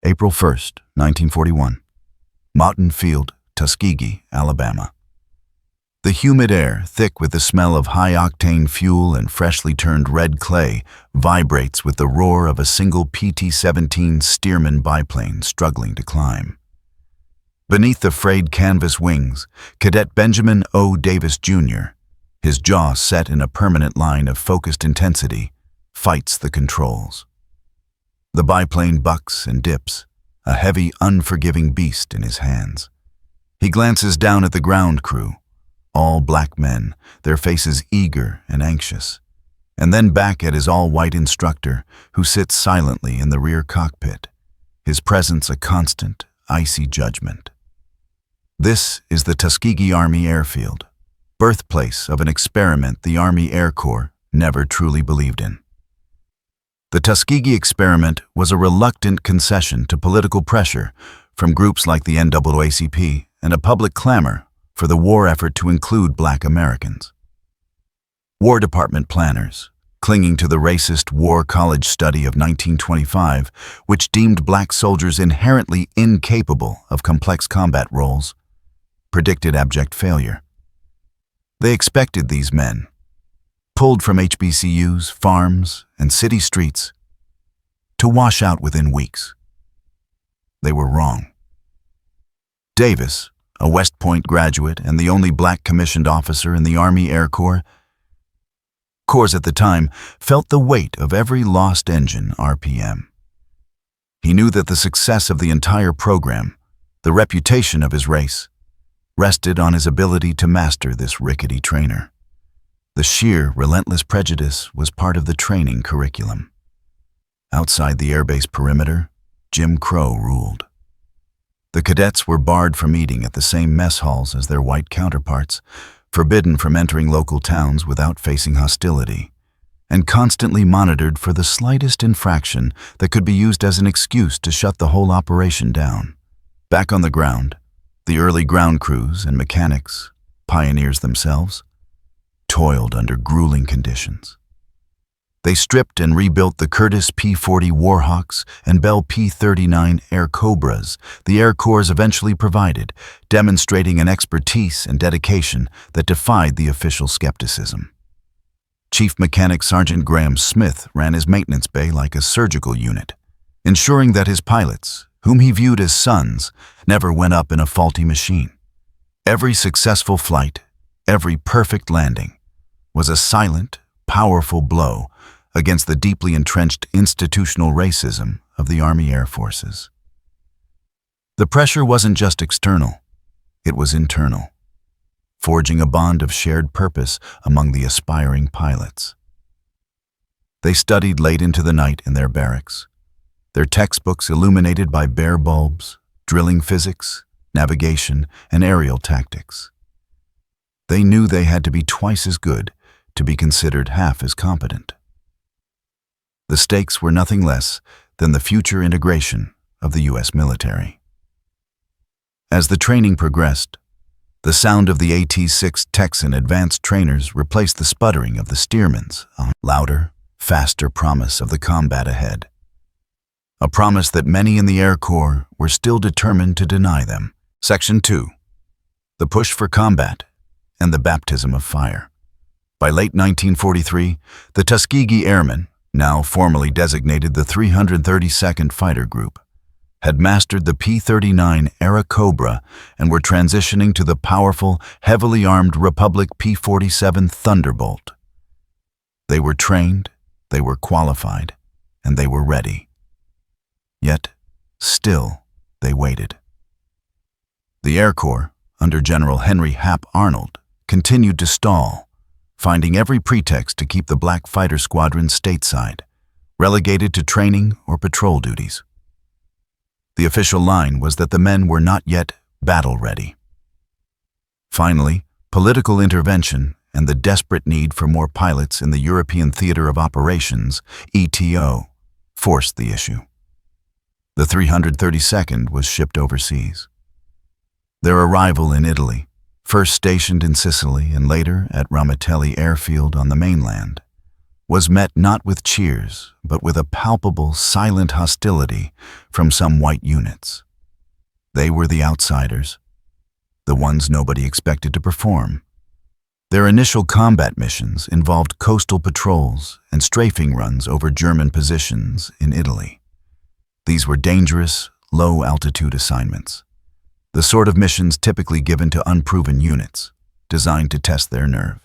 April 1st, 1941. Mountain Field, Tuskegee, Alabama. The humid air, thick with the smell of high-octane fuel and freshly turned red clay, vibrates with the roar of a single PT-17 Stearman biplane struggling to climb. Beneath the frayed canvas wings, Cadet Benjamin O. Davis, Jr., his jaw set in a permanent line of focused intensity, fights the controls. The biplane bucks and dips, a heavy, unforgiving beast in his hands. He glances down at the ground crew, all black men, their faces eager and anxious, and then back at his all-white instructor, who sits silently in the rear cockpit, his presence a constant, icy judgment. This is the Tuskegee Army Airfield, birthplace of an experiment the Army Air Corps never truly believed in. The Tuskegee experiment was a reluctant concession to political pressure from groups like the NAACP and a public clamor for the war effort to include Black Americans. War Department planners, clinging to the racist War College study of 1925, which deemed black soldiers inherently incapable of complex combat roles, predicted abject failure. They expected these men, pulled from HBCUs, farms, and city streets, to wash out within weeks. They were wrong. Davis, a West Point graduate and the only black commissioned officer in the Army Air Corps at the time, felt the weight of every lost engine RPM. He knew that the success of the entire program, the reputation of his race, rested on his ability to master this rickety trainer. The sheer, relentless prejudice was part of the training curriculum. Outside the airbase perimeter, Jim Crow ruled. The cadets were barred from eating at the same mess halls as their white counterparts, forbidden from entering local towns without facing hostility, and constantly monitored for the slightest infraction that could be used as an excuse to shut the whole operation down. Back on the ground, the early ground crews and mechanics, pioneers themselves, toiled under grueling conditions. They stripped and rebuilt the Curtiss P-40 Warhawks and Bell P-39 Air Cobras the Air Corps eventually provided, demonstrating an expertise and dedication that defied the official skepticism. Chief Mechanic Sergeant Graham Smith ran his maintenance bay like a surgical unit, ensuring that his pilots, whom he viewed as sons, never went up in a faulty machine. Every successful flight, every perfect landing, was a silent, powerful blow against the deeply entrenched institutional racism of the Army Air Forces. The pressure wasn't just external, it was internal, forging a bond of shared purpose among the aspiring pilots. They studied late into the night in their barracks, their textbooks illuminated by bare bulbs, drilling physics, navigation, and aerial tactics. They knew they had to be twice as good to be considered half as competent. The stakes were nothing less than the future integration of the U.S. military. As the training progressed, the sound of the AT-6 Texan advanced trainers replaced the sputtering of the Stearmans, a louder, faster promise of the combat ahead. A promise that many in the Air Corps were still determined to deny them. Section 2. The push for combat and the baptism of fire. By late 1943, the Tuskegee Airmen, now formally designated the 332nd Fighter Group, had mastered the P-39 Era Cobra and were transitioning to the powerful, heavily armed Republic P-47 Thunderbolt. They were trained, they were qualified, and they were ready. Yet, still, they waited. The Air Corps, under General Henry Hap Arnold, continued to stall, finding every pretext to keep the black fighter squadron stateside, relegated to training or patrol duties. The official line was that the men were not yet battle-ready. Finally, political intervention and the desperate need for more pilots in the European Theater of Operations, ETO, forced the issue. The 332nd was shipped overseas. Their arrival in Italy, first stationed in Sicily and later at Ramitelli Airfield on the mainland, was met not with cheers, but with a palpable, silent hostility from some white units. They were the outsiders, the ones nobody expected to perform. Their initial combat missions involved coastal patrols and strafing runs over German positions in Italy. These were dangerous, low-altitude assignments, the sort of missions typically given to unproven units, designed to test their nerve.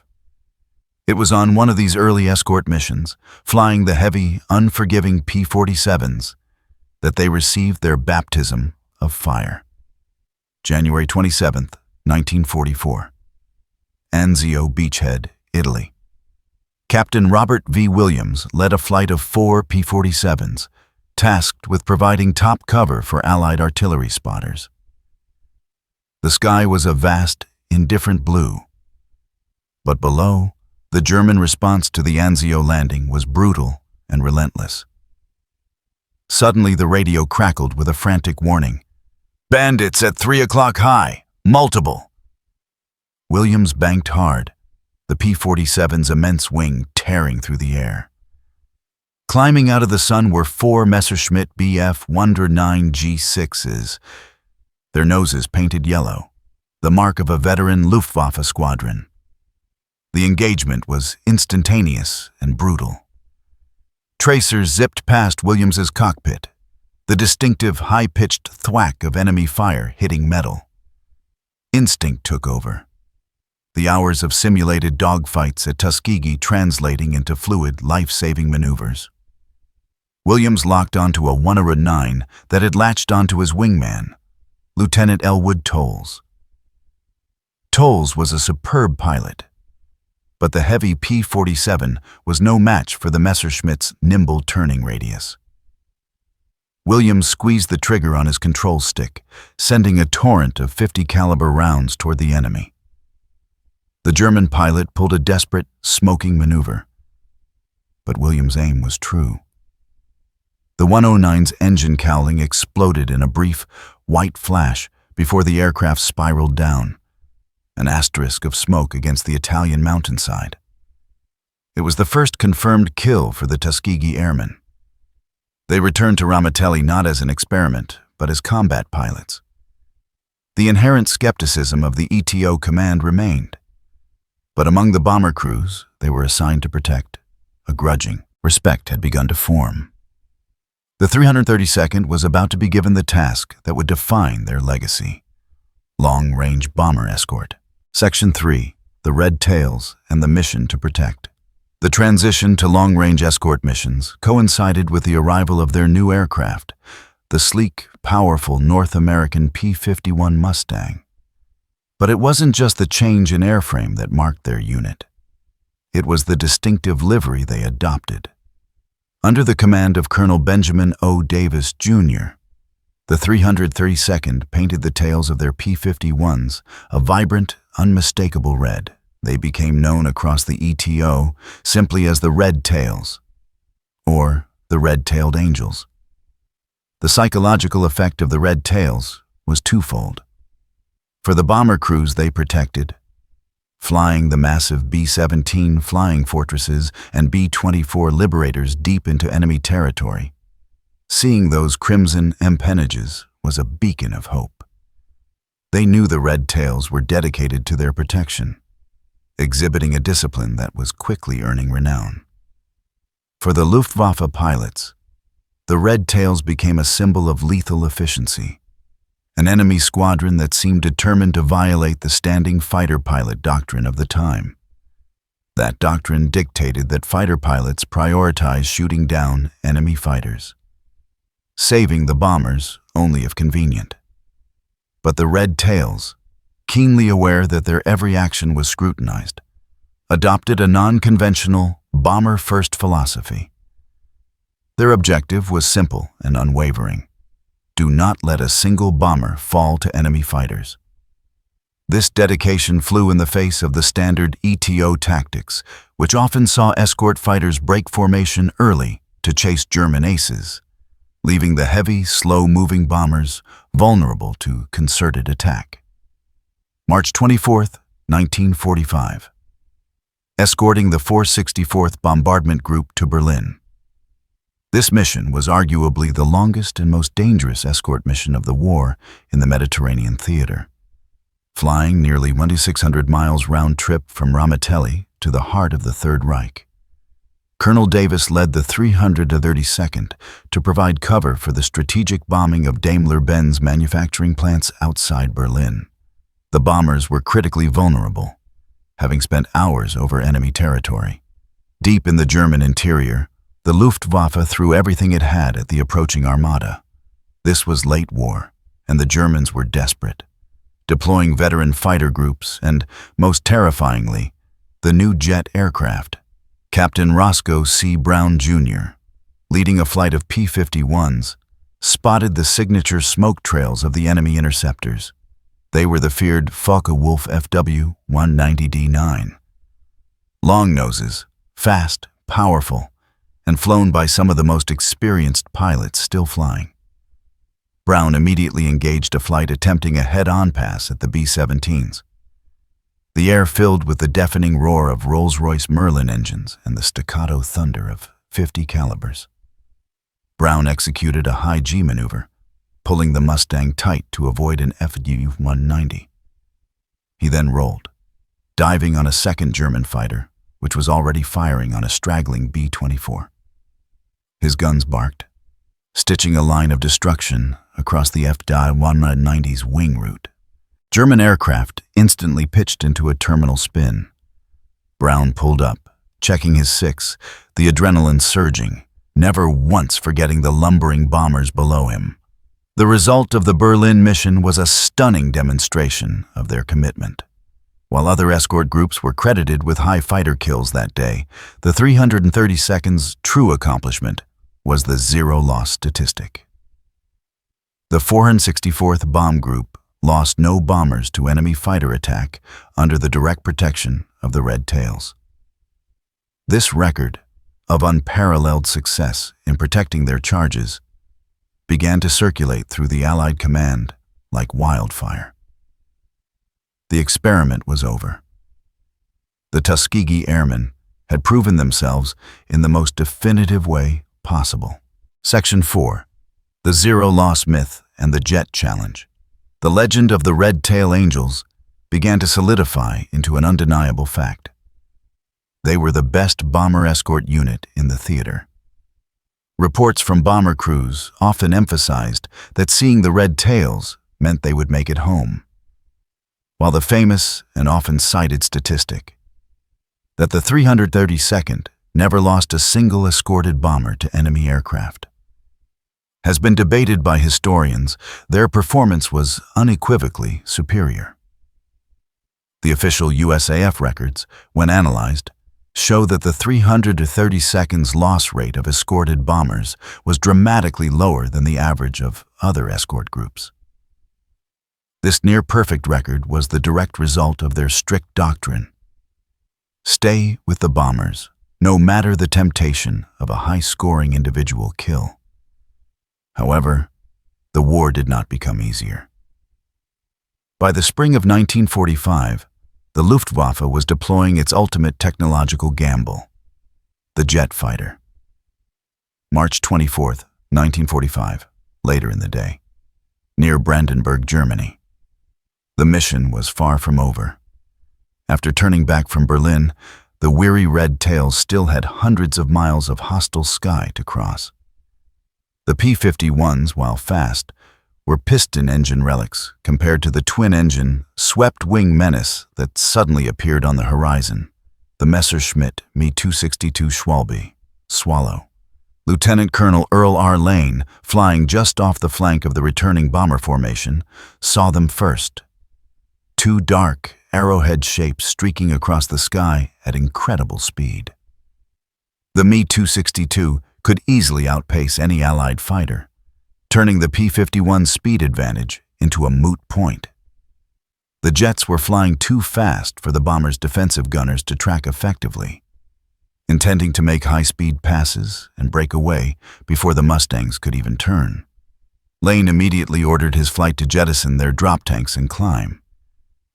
It was on one of these early escort missions, flying the heavy, unforgiving P-47s, that they received their baptism of fire. January 27, 1944. Anzio Beachhead, Italy. Captain Robert V. Williams led a flight of 4 P-47s, tasked with providing top cover for Allied artillery spotters. The sky was a vast, indifferent blue. But below, the German response to the Anzio landing was brutal and relentless. Suddenly, the radio crackled with a frantic warning. "Bandits at 3 o'clock high, multiple." Williams banked hard, the P-47's immense wing tearing through the air. Climbing out of the sun were 4 Messerschmitt Bf Wonder 9 G6s, their noses painted yellow, the mark of a veteran Luftwaffe squadron. The engagement was instantaneous and brutal. Tracers zipped past Williams's cockpit, the distinctive high-pitched thwack of enemy fire hitting metal. Instinct took over, the hours of simulated dogfights at Tuskegee translating into fluid, life-saving maneuvers. Williams locked onto a 109 that had latched onto his wingman, Lieutenant Elwood Tolles. Tolles was a superb pilot, but the heavy P-47 was no match for the Messerschmitt's nimble turning radius. Williams squeezed the trigger on his control stick, sending a torrent of .50 caliber rounds toward the enemy. The German pilot pulled a desperate, smoking maneuver. But Williams' aim was true. The 109's engine cowling exploded in a brief, white flash before the aircraft spiraled down, an asterisk of smoke against the Italian mountainside. It was the first confirmed kill for the Tuskegee Airmen. They returned to Ramitelli not as an experiment, but as combat pilots. The inherent skepticism of the ETO command remained. But among the bomber crews they were assigned to protect, a grudging respect had begun to form. The 332nd was about to be given the task that would define their legacy: long-range bomber escort. Section 3, the Red Tails and the mission to protect. The transition to long-range escort missions coincided with the arrival of their new aircraft, the sleek, powerful North American P-51 Mustang. But it wasn't just the change in airframe that marked their unit. It was the distinctive livery they adopted. Under the command of Colonel Benjamin O. Davis, Jr., the 332nd painted the tails of their P-51s a vibrant, unmistakable red. They became known across the ETO simply as the Red Tails, or the Red-Tailed Angels. The psychological effect of the Red Tails was twofold. For the bomber crews they protected, flying the massive B-17 Flying Fortresses and B-24 Liberators deep into enemy territory, seeing those crimson empennages was a beacon of hope. They knew the Red Tails were dedicated to their protection, exhibiting a discipline that was quickly earning renown. For the Luftwaffe pilots, the Red Tails became a symbol of lethal efficiency, an enemy squadron that seemed determined to violate the standing fighter pilot doctrine of the time. That doctrine dictated that fighter pilots prioritize shooting down enemy fighters, saving the bombers only if convenient. But the Red Tails, keenly aware that their every action was scrutinized, adopted a non-conventional bomber-first philosophy. Their objective was simple and unwavering: do not let a single bomber fall to enemy fighters. This dedication flew in the face of the standard ETO tactics, which often saw escort fighters break formation early to chase German aces, leaving the heavy, slow-moving bombers vulnerable to concerted attack. March 24, 1945. escorting the 464th Bombardment Group to Berlin. This mission was arguably the longest and most dangerous escort mission of the war in the Mediterranean theater, flying nearly 2,600 miles round trip from Ramitelli to the heart of the Third Reich. Colonel Davis led the 332nd to provide cover for the strategic bombing of Daimler-Benz manufacturing plants outside Berlin. The bombers were critically vulnerable, having spent hours over enemy territory. Deep in the German interior, the Luftwaffe threw everything it had at the approaching armada. This was late war, and the Germans were desperate, deploying veteran fighter groups and, most terrifyingly, the new jet aircraft. Captain Roscoe C. Brown, Jr., leading a flight of P-51s, spotted the signature smoke trails of the enemy interceptors. They were the feared Focke-Wulf FW-190D9. Long noses, fast, powerful, and flown by some of the most experienced pilots still flying. Brown immediately engaged a flight attempting a head-on pass at the B-17s. The air filled with the deafening roar of Rolls-Royce Merlin engines and the staccato thunder of 50 calibers. Brown executed a high G maneuver, pulling the Mustang tight to avoid an FW-190. He then rolled, diving on a second German fighter, which was already firing on a straggling B-24. His guns barked, stitching a line of destruction across the FW-190's wing route. German aircraft instantly pitched into a terminal spin. Brown pulled up, checking his six, the adrenaline surging, never once forgetting the lumbering bombers below him. The result of the Berlin mission was a stunning demonstration of their commitment. While other escort groups were credited with high fighter kills that day, the 332nd's true accomplishment was the zero-loss statistic. The 464th Bomb Group lost no bombers to enemy fighter attack under the direct protection of the Red Tails. This record of unparalleled success in protecting their charges began to circulate through the Allied command like wildfire. The experiment was over. The Tuskegee Airmen had proven themselves in the most definitive way possible. Section 4. The Zero-Loss Myth and the Jet Challenge. The legend of the Red Tail Angels began to solidify into an undeniable fact. They were the best bomber escort unit in the theater. Reports from bomber crews often emphasized that seeing the Red Tails meant they would make it home, while the famous and often cited statistic that the 332nd never lost a single escorted bomber to enemy aircraft has been debated by historians. Their performance was unequivocally superior. The official USAF records, when analyzed, show that the 332nd's loss rate of escorted bombers was dramatically lower than the average of other escort groups. This near-perfect record was the direct result of their strict doctrine. Stay with the bombers, no matter the temptation of a high-scoring individual kill. However, the war did not become easier. By the spring of 1945, the Luftwaffe was deploying its ultimate technological gamble, the jet fighter. March 24, 1945, later in the day, near Brandenburg, Germany. The mission was far from over. After turning back from Berlin, the weary Red Tails still had hundreds of miles of hostile sky to cross. The P-51s, while fast, were piston engine relics compared to the twin-engine, swept-wing menace that suddenly appeared on the horizon, the Messerschmitt Me-262 Schwalbe, Swallow. Lieutenant Colonel Earl R. Lane, flying just off the flank of the returning bomber formation, saw them first. Two dark, arrowhead shapes streaking across the sky at incredible speed. The Me-262 could easily outpace any Allied fighter, turning the P-51's speed advantage into a moot point. The jets were flying too fast for the bomber's defensive gunners to track effectively, intending to make high-speed passes and break away before the Mustangs could even turn. Lane immediately ordered his flight to jettison their drop tanks and climb.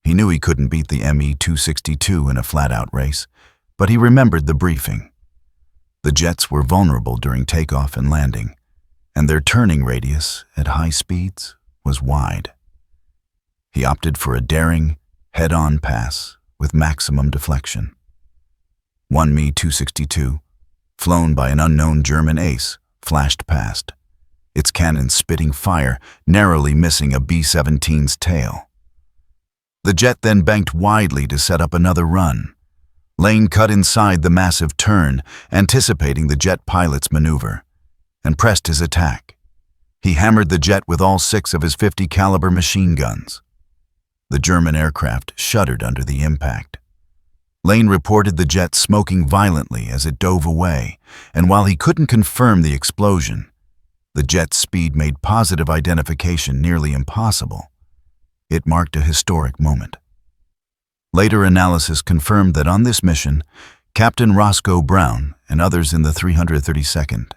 He knew he couldn't beat the Me-262 in a flat-out race, but he remembered the briefing. The jets were vulnerable during takeoff and landing, and their turning radius at high speeds was wide. He opted for a daring, head-on pass with maximum deflection. One Mi-262, flown by an unknown German ace, flashed past, its cannon spitting fire, narrowly missing a B-17's tail. The jet then banked widely to set up another run. Lane cut inside the massive turn, anticipating the jet pilot's maneuver, and pressed his attack. He hammered the jet with all 6 of his .50 caliber machine guns. The German aircraft shuddered under the impact. Lane reported the jet smoking violently as it dove away, and while he couldn't confirm the explosion, the jet's speed made positive identification nearly impossible. It marked a historic moment. Later analysis confirmed that on this mission, Captain Roscoe Brown and others in the 332nd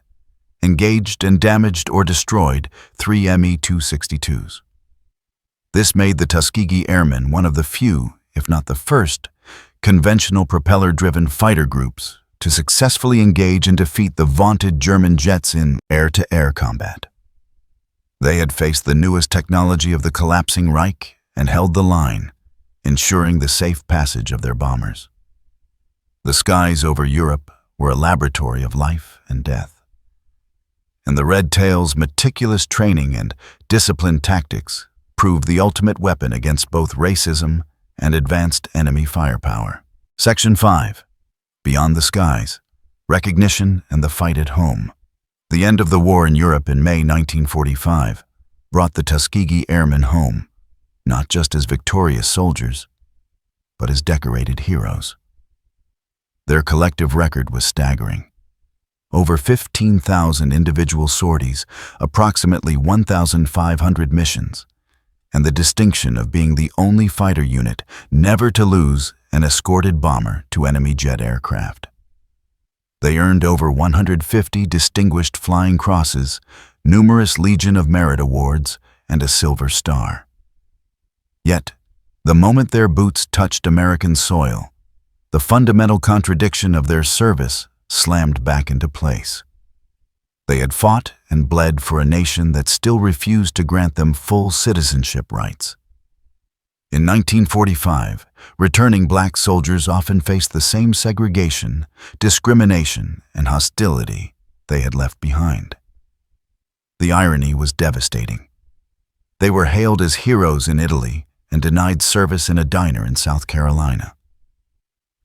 engaged and damaged or destroyed 3 Mi-262s. This made the Tuskegee Airmen one of the few, if not the first, conventional propeller-driven fighter groups to successfully engage and defeat the vaunted German jets in air-to-air combat. They had faced the newest technology of the collapsing Reich and held the line, ensuring the safe passage of their bombers. The skies over Europe were a laboratory of life and death, and the Red Tail's meticulous training and disciplined tactics proved the ultimate weapon against both racism and advanced enemy firepower. Section 5. Beyond the Skies, Recognition and the Fight at Home. The end of the war in Europe in May 1945 brought the Tuskegee Airmen home, not just as victorious soldiers, but as decorated heroes. Their collective record was staggering. Over 15,000 individual sorties, approximately 1,500 missions, and the distinction of being the only fighter unit never to lose an escorted bomber to enemy jet aircraft. They earned over 150 distinguished flying crosses, numerous Legion of Merit awards, and a Silver Star. Yet, the moment their boots touched American soil, the fundamental contradiction of their service slammed back into place. They had fought and bled for a nation that still refused to grant them full citizenship rights. In 1945, returning black soldiers often faced the same segregation, discrimination, and hostility they had left behind. The irony was devastating. They were hailed as heroes in Italy and denied service in a diner in South Carolina.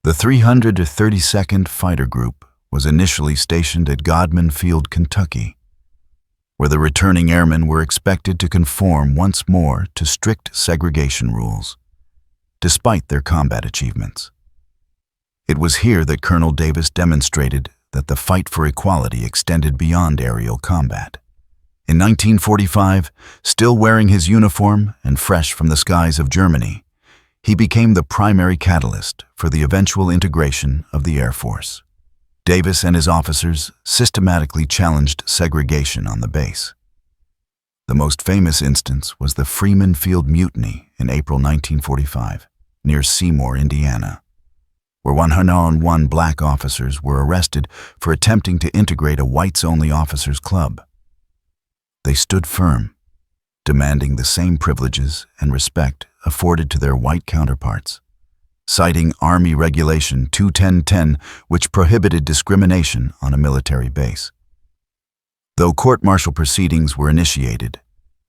The 332nd Fighter Group was initially stationed at Godman Field, Kentucky, where the returning airmen were expected to conform once more to strict segregation rules, despite their combat achievements. It was here that Colonel Davis demonstrated that the fight for equality extended beyond aerial combat. In 1945, still wearing his uniform and fresh from the skies of Germany, he became the primary catalyst for the eventual integration of the Air Force. Davis and his officers systematically challenged segregation on the base. The most famous instance was the Freeman Field Mutiny in April 1945, near Seymour, Indiana, where 101 black officers were arrested for attempting to integrate a whites-only officers' club. They stood firm, demanding the same privileges and respect afforded to their white counterparts, citing Army Regulation 21010, which prohibited discrimination on a military base. Though court-martial proceedings were initiated,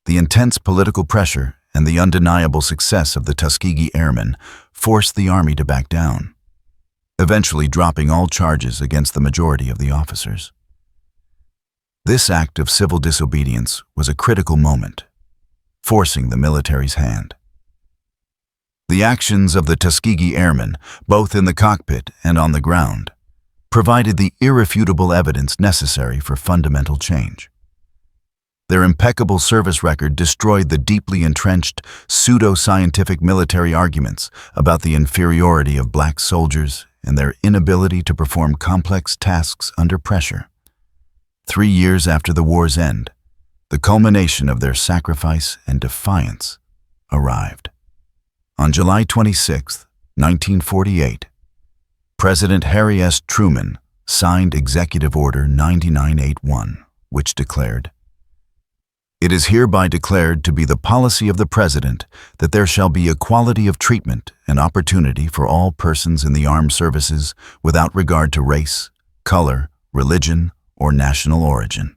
the intense political pressure and the undeniable success of the Tuskegee Airmen forced the Army to back down, eventually dropping all charges against the majority of the officers. This act of civil disobedience was a critical moment, forcing the military's hand. The actions of the Tuskegee Airmen, both in the cockpit and on the ground, provided the irrefutable evidence necessary for fundamental change. Their impeccable service record destroyed the deeply entrenched, pseudo-scientific military arguments about the inferiority of black soldiers and their inability to perform complex tasks under pressure. 3 years after the war's end, the culmination of their sacrifice and defiance arrived. On July 26, 1948, President Harry S. Truman signed Executive Order 9981, which declared, "It is hereby declared to be the policy of the President that there shall be equality of treatment and opportunity for all persons in the armed services without regard to race, color, religion, or national origin."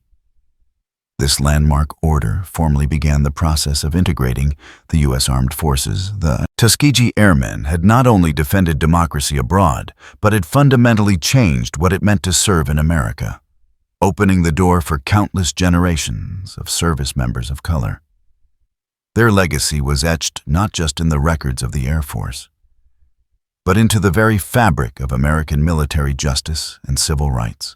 This landmark order formally began the process of integrating the U.S. Armed Forces. The Tuskegee Airmen had not only defended democracy abroad, but had fundamentally changed what it meant to serve in America, opening the door for countless generations of service members of color. Their legacy was etched not just in the records of the Air Force, but into the very fabric of American military justice and civil rights.